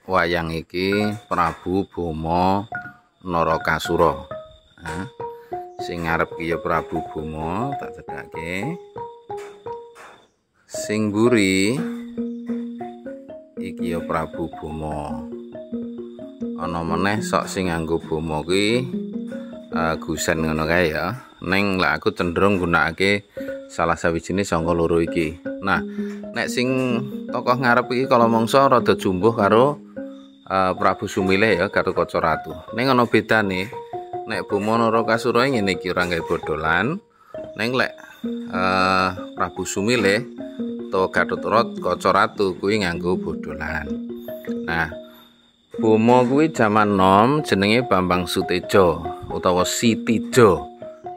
Wayang iki Prabu Boma Narakasura. Sing ngarep ki ya Prabu Boma, tak cedhake. Sing mburi iki ya Prabu Boma. Ana meneh sok sing nganggo Boma kuwi gusen ngono kae ya. Ning lek aku cenderung gunakake salah sawijine saka loro iki. Nah, nek sing tokoh ngarep iki kala mangsa rada jumbuh karo Prabu Sumilih ya karo Kaca Ratu. Ning ana bedane. Nek Boma Narakasura ngene iki ora gawe bodolan. Ning lek Prabu Sumilih to Gatotkaca Kaca Ratu kuwi nganggo bodolan. Nah, Boma kuwi jaman nom jenenge Bambang Suteja utawa Sitijo.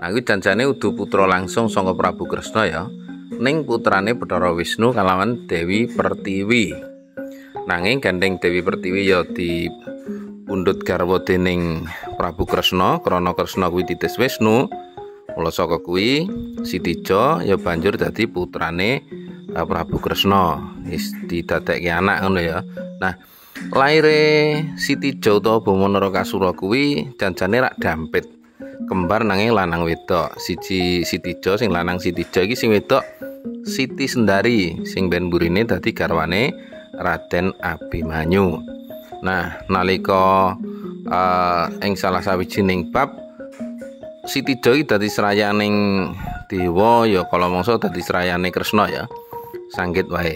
Nah, kuwi janjane udu putra langsung saka Prabu Kresna ya. Ning putrane Bathara Wisnu kalawan Dewi Pertiwi. Nanging gandeng Dewi Pertiwi ya dipundhut garwa dening Prabu Kresna krana Kresna kuwi titis Wisnu. Mula saka kuwi Sitijo ya banjur dadi putrane Prabu Kresna. Wis didadekke anak ngono ya. Nah, laire Sitijo utawa Boma Narakasura kuwi janjane rak dampit. Kembar nanging lanang wedok. Siji Sitijo sing lanang Sitijo iki sing wedok Siti Sendari sing ben burine dadi garwane Raden Abimanyu. Nah, nalika ing salah sawijining bab Sitijo iki dadi serayaning dewa ya kala mangsa dadi serayane Kresna ya. Sanggit wae.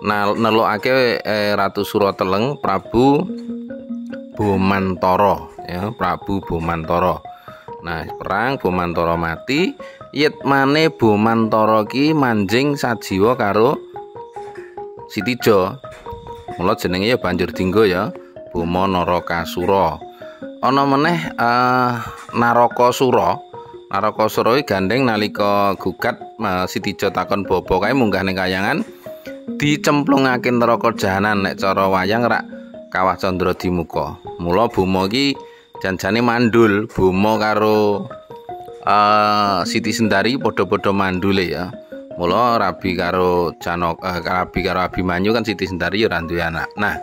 Nah, nelokake Ratu Surateleng Prabu Bomantara ya, Prabu Bomantara. Nah, perang Bomantara mati, yitmane Bomantara ki manjing sajiwa karo Sitijo. Mula jenenge ya banjur dienggo ya Boma Narakasura. Ana meneh Narakasura. Narakasura iki gandeng nalika gugat Sitijo takon bapa kae munggah ning kayangan dicemplungake neraka jahanan nek cara wayang rak Kawah Candra Dimuka. Mula Boma iki janjane mandul. Boma karo Siti Sendari padha-padha mandule ya. Mula Rabi karo Abimanyu kan Siti Sendari ya ora duwe anak. Nah,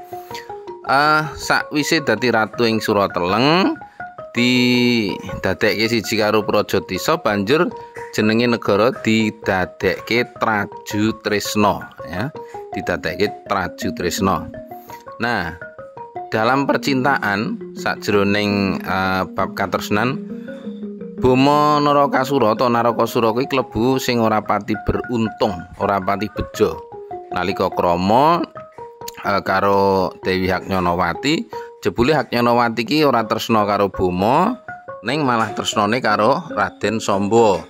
sakwise dadi ratu ing Surateleng didadekke siji karo Prajatisa, banjur jenenge negara didadekke Trajutresna ya. Didadekke Trajutresna. Nah, dalam percintaan sakjroning bab katresnan Boma Narakasura atau Narakasura kuwi klebu sing ora pati beruntung, ora pati bejo. Nalika krama karo Dewi Haknyanawati, jebule Haknyanawati ki ora tresna karo Boma, ning malah tresnane karo Raden Samba.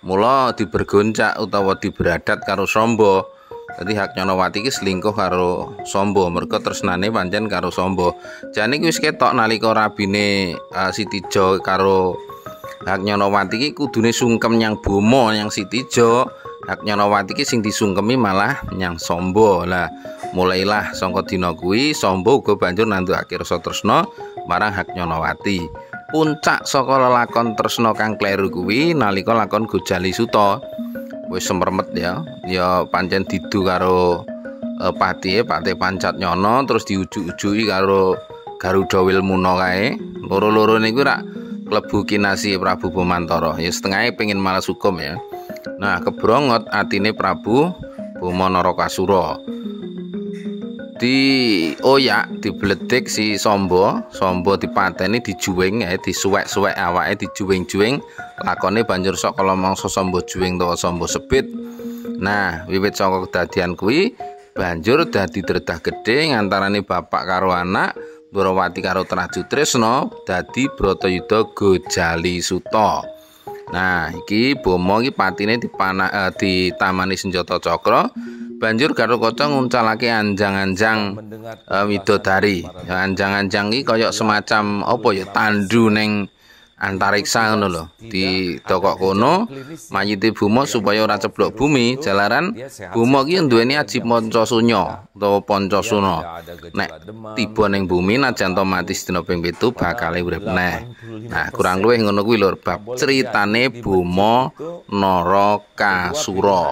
Mula dibergoncak utawa diberadat karo Samba. Dadi Haknyanawati ki selingkuh karo Samba, merga tresnane pancen karo Samba. Jane ki wis ketok nalika rabine Sitijo karo Haknyanawati ki kudune sungkem nyang Boma nyang Sitijo. Haknyanawati ki sing disungkemi malah nyang Samba. Lah mulailah saka dina kuwi Samba uga banjur nandukake rasa tresna marang Haknyanawati. Puncak saka lelakon tresna kang kleru kuwi nalika lakon Gojali Suta. Wis semremet ya. Ya pancen didu karo patihe Patih Pancatnyana terus diujuk-ujuki karo Garuda Wilmuna kae. Loro-loro niku rak klebu kinasih Prabu Bomantara. Ya setengahnya pengen malas hukum ya. Nah, kebrongot atine Prabu Boma Narakasura. Dioyak, dibledek si Samba dipateni, dijuwing ya, disuwek-suwek awake, dijuwing-juwing. Lakone banjur sok kala mangsa Samba juwing utawa Samba sebit. Nah, wiwit saka kedadian kuwi banjur dadi dredah gedhe ngantarane bapak karo anak, Dwarawati karo Trajutresna dadi Bratayuda Gojali Suta. Nah, iki Boma iki patine ditamani senjata cakra, banjur Gatotkaca nguncalake anjang-anjang widodari. Ya, anjang-anjang iki kaya semacam apa ya tandu ning antariksa ngono lho. Didokok kono mayite Boma supaya ora ceblok bumi, jalaran Boma iki duweni aji Pancasunya utawa Pancasuna. Nek tiba ning bumi najan to mati sedina ping 7 bakal urip neh. Nah, kurang luwih ngono kuwi lho bab critane Boma Narakasura.